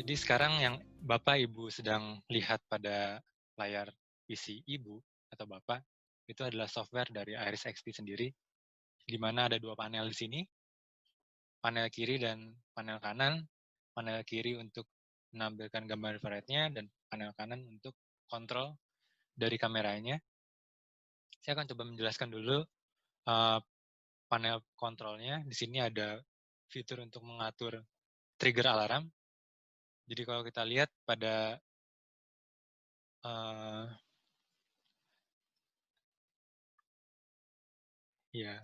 Jadi sekarang yang Bapak Ibu sedang lihat pada layar PC Ibu atau Bapak, itu adalah software dari Iris XP sendiri, di mana ada dua panel di sini, panel kiri dan panel kanan. Panel kiri untuk menampilkan gambar infrarednya dan panel kanan untuk kontrol dari kameranya. Saya akan coba menjelaskan dulu panel kontrolnya. Di sini ada fitur untuk mengatur trigger alarm. Jadi kalau kita lihat pada ya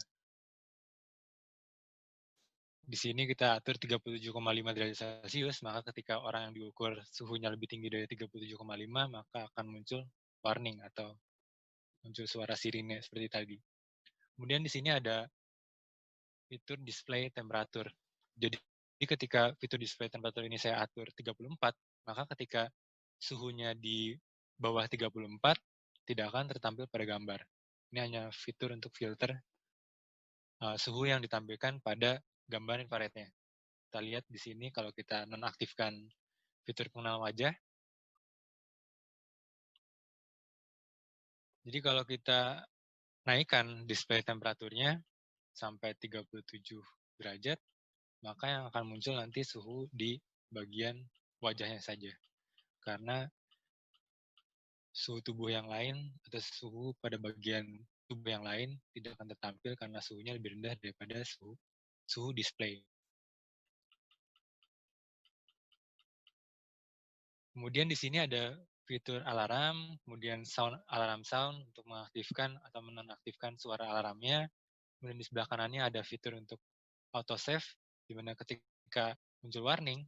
di sini kita atur 37,5 derajat Celcius, maka ketika orang yang diukur suhunya lebih tinggi dari 37,5, maka akan muncul warning atau muncul suara sirine seperti tadi. Kemudian di sini ada fitur display temperatur. Jadi ketika fitur display temperatur ini saya atur 34, maka ketika suhunya di bawah 34, tidak akan tertampil pada gambar. Ini hanya fitur untuk filter suhu yang ditampilkan pada gambar infrarednya. Kita lihat di sini kalau kita nonaktifkan fitur pengenal wajah. Jadi kalau kita naikkan display temperaturnya sampai 37 derajat, maka yang akan muncul nanti suhu di bagian wajahnya saja. Karena suhu tubuh yang lain atau suhu pada bagian tubuh yang lain tidak akan tertampil karena suhunya lebih rendah daripada suhu display. Kemudian di sini ada fitur alarm, kemudian alarm sound untuk mengaktifkan atau menonaktifkan suara alarmnya. Kemudian di sebelah kanannya ada fitur untuk autosave, di mana ketika muncul warning,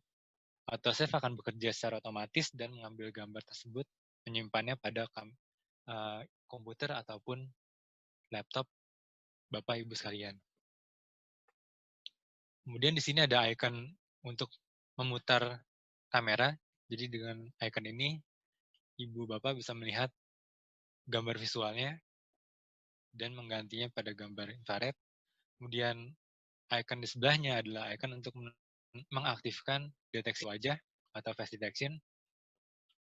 autosave akan bekerja secara otomatis dan mengambil gambar tersebut, menyimpannya pada komputer ataupun laptop Bapak Ibu sekalian. Kemudian di sini ada icon untuk memutar kamera. Jadi dengan icon ini, Ibu Bapak bisa melihat gambar visualnya dan menggantinya pada gambar infrared. Kemudian icon di sebelahnya adalah icon untuk mengaktifkan deteksi wajah atau face detection.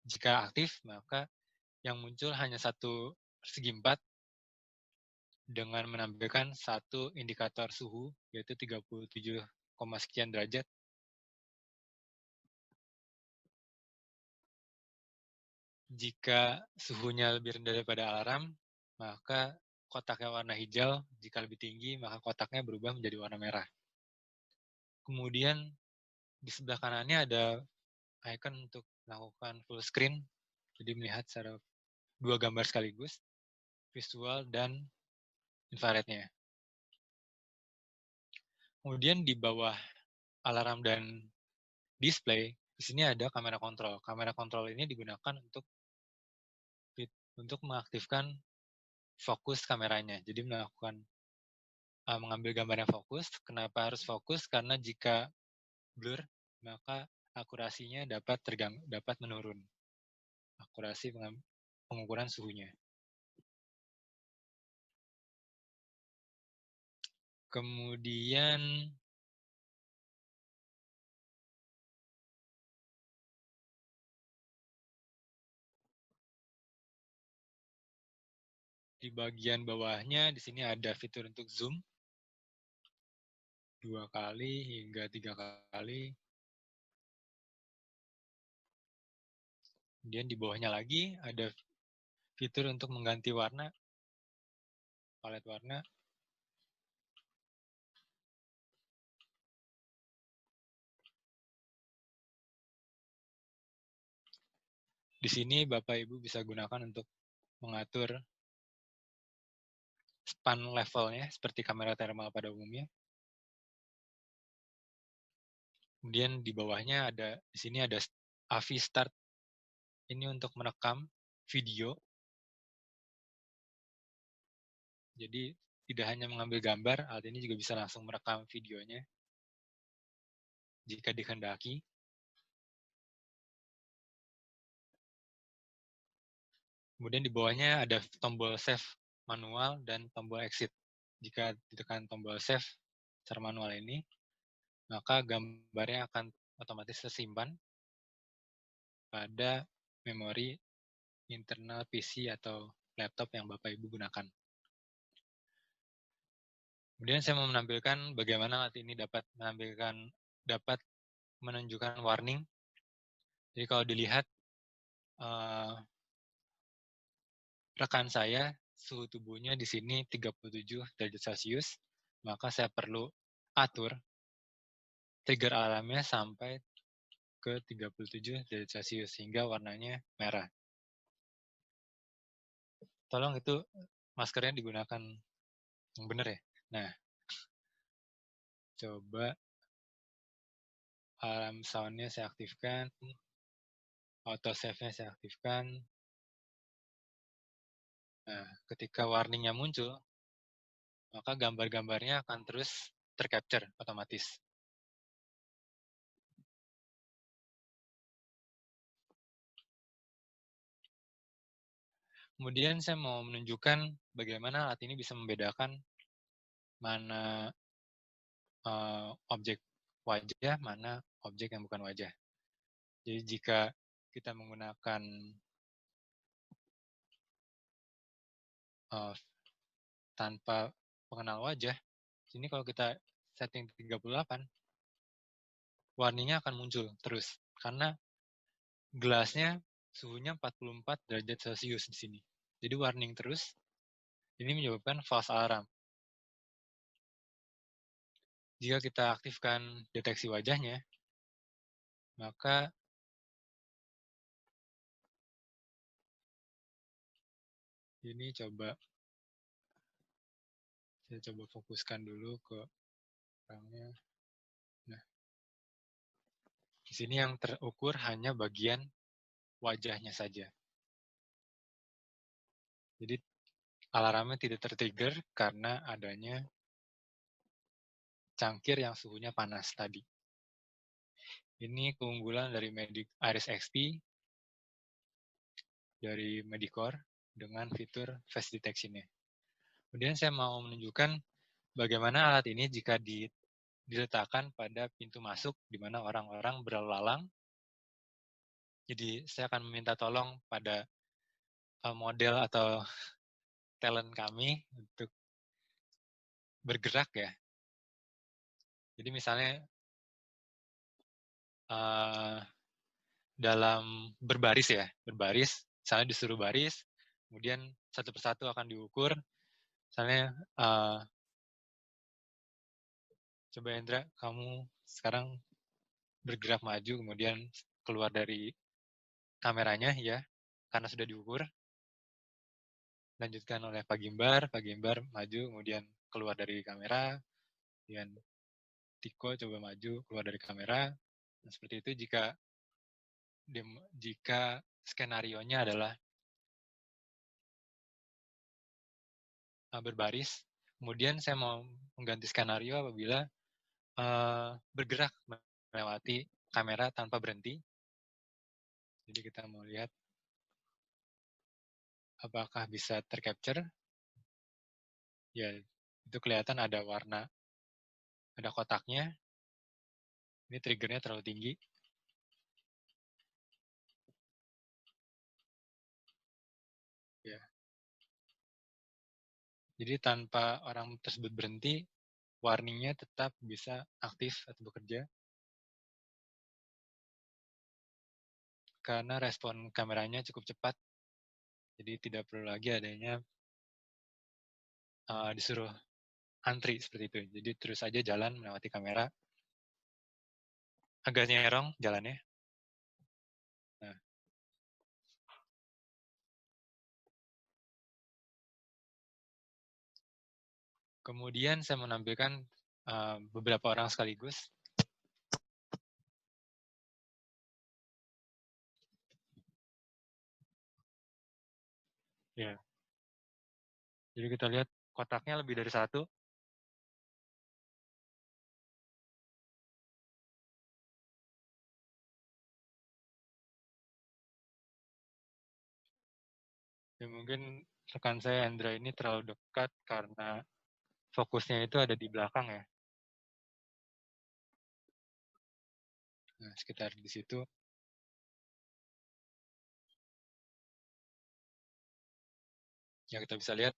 Jika aktif, maka yang muncul hanya satu persegi 4 dengan menampilkan satu indikator suhu, yaitu 37, sekian derajat. Jika suhunya lebih rendah daripada alarm, maka kotaknya warna hijau. Jika lebih tinggi, maka kotaknya berubah menjadi warna merah. Kemudian di sebelah kanannya ada icon untuk melakukan full screen, jadi melihat secara dua gambar sekaligus, visual dan infrarednya. Kemudian di bawah alarm dan display, di sini ada kamera kontrol. Kamera kontrol ini digunakan untuk mengaktifkan fokus kameranya. Jadi mengambil gambar yang fokus. Kenapa harus fokus? Karena jika blur, maka akurasinya dapat menurun. Akurasi pengukuran suhunya. Kemudian di bagian bawahnya di sini ada fitur untuk zoom 2 kali hingga 3 kali. Kemudian di bawahnya lagi ada fitur untuk mengganti warna, palet warna. Di sini Bapak Ibu bisa gunakan untuk mengatur span levelnya seperti kamera thermal pada umumnya. Kemudian di bawahnya di sini ada AV Start. Ini untuk merekam video. Jadi tidak hanya mengambil gambar, alat ini juga bisa langsung merekam videonya jika dikehendaki. Kemudian di bawahnya ada tombol save manual dan tombol exit. Jika ditekan tombol save secara manual ini, maka gambarnya akan otomatis tersimpan. pada memori internal PC atau laptop yang Bapak Ibu gunakan. Kemudian saya mau menampilkan bagaimana alat ini dapat menunjukkan warning. Jadi kalau dilihat rekan saya suhu tubuhnya di sini 37 derajat Celcius, maka saya perlu atur trigger alarmnya sampai ke 37 derajat Celcius sehingga warnanya merah. Tolong itu maskernya digunakan yang benar ya. Nah, coba alarm sound-nya saya aktifkan, auto save-nya saya aktifkan. Nah, ketika warning-nya muncul, maka gambar-gambarnya akan terus tercapture otomatis. Kemudian saya mau menunjukkan bagaimana alat ini bisa membedakan mana objek wajah, mana objek yang bukan wajah. Jadi jika kita menggunakan tanpa pengenal wajah, sini kalau kita setting 38, warningnya akan muncul terus. Karena gelasnya suhunya 44 derajat Celcius di sini. Jadi warning terus, ini menyebabkan false alarm. Jika kita aktifkan deteksi wajahnya, maka ini saya coba fokuskan dulu ke orangnya. Nah, di sini yang terukur hanya bagian wajahnya saja. Jadi alarmnya tidak tertrigger karena adanya cangkir yang suhunya panas tadi. Ini keunggulan dari Iris XP dari Medicore dengan fitur face detection-nya. Kemudian saya mau menunjukkan bagaimana alat ini jika diletakkan pada pintu masuk di mana orang-orang berlalu lalang. Jadi saya akan meminta tolong pada model atau talent kami untuk bergerak ya. Jadi misalnya dalam berbaris ya, misalnya disuruh baris, kemudian satu persatu akan diukur, misalnya coba Hendra, kamu sekarang bergerak maju, kemudian keluar dari kameranya ya, karena sudah diukur, lanjutkan oleh Pak Gimbar maju, kemudian keluar dari kamera, kemudian Tiko coba maju, keluar dari kamera, dan seperti itu jika skenario-nya adalah berbaris. Kemudian saya mau mengganti skenario apabila bergerak melewati kamera tanpa berhenti. Jadi kita mau lihat apakah bisa tercapture. Ya, itu kelihatan ada warna, ada kotaknya. Ini triggernya terlalu tinggi. Ya. Jadi tanpa orang tersebut berhenti, warningnya tetap bisa aktif atau bekerja. Karena respon kameranya cukup cepat. Jadi tidak perlu lagi adanya disuruh antri seperti itu. Jadi terus saja jalan melewati kamera. Agak nyerong jalannya. Nah. Kemudian saya menampilkan beberapa orang sekaligus. Ya. Jadi kita lihat kotaknya lebih dari satu. Ya, mungkin rekan saya Hendra ini terlalu dekat karena fokusnya itu ada di belakang ya. Nah, sekitar di situ. Ya kita bisa lihat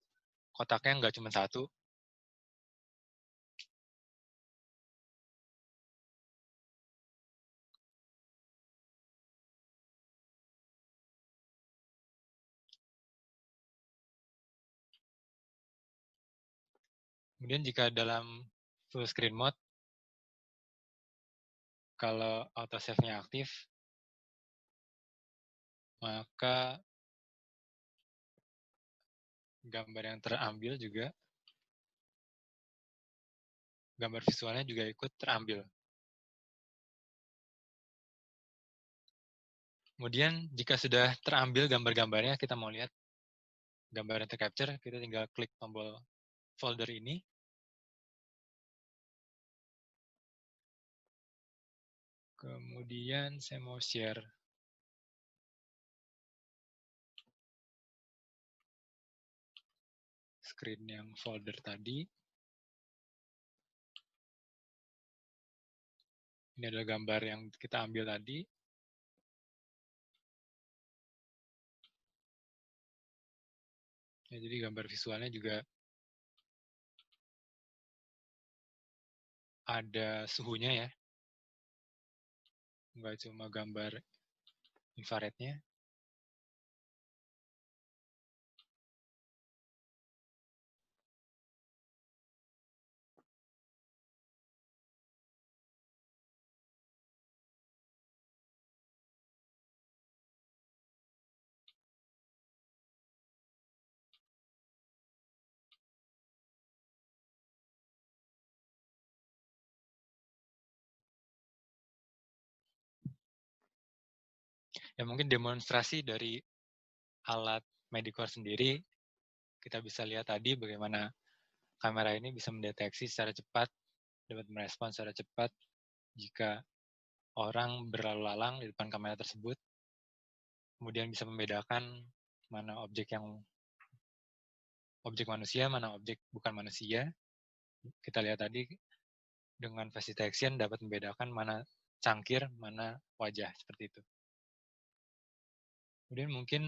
kotaknya nggak cuma satu. Kemudian jika dalam full screen mode, kalau autosave-nya aktif, maka gambar yang terambil juga, gambar visualnya juga ikut terambil. Kemudian jika sudah terambil gambar-gambarnya, kita mau lihat gambar yang tercapture, kita tinggal klik tombol folder ini. Kemudian saya mau share screen yang folder tadi. Ini adalah gambar yang kita ambil tadi. Ya, jadi gambar visualnya juga ada suhunya ya. Nggak cuma gambar infrarednya. Ya mungkin demonstrasi dari alat Medicore sendiri, kita bisa lihat tadi bagaimana kamera ini bisa mendeteksi secara cepat, dapat merespons secara cepat jika orang berlalu lalang di depan kamera tersebut, kemudian bisa membedakan mana objek manusia, mana objek bukan manusia. Kita lihat tadi dengan face detection dapat membedakan mana cangkir, mana wajah, seperti itu. Kemudian mungkin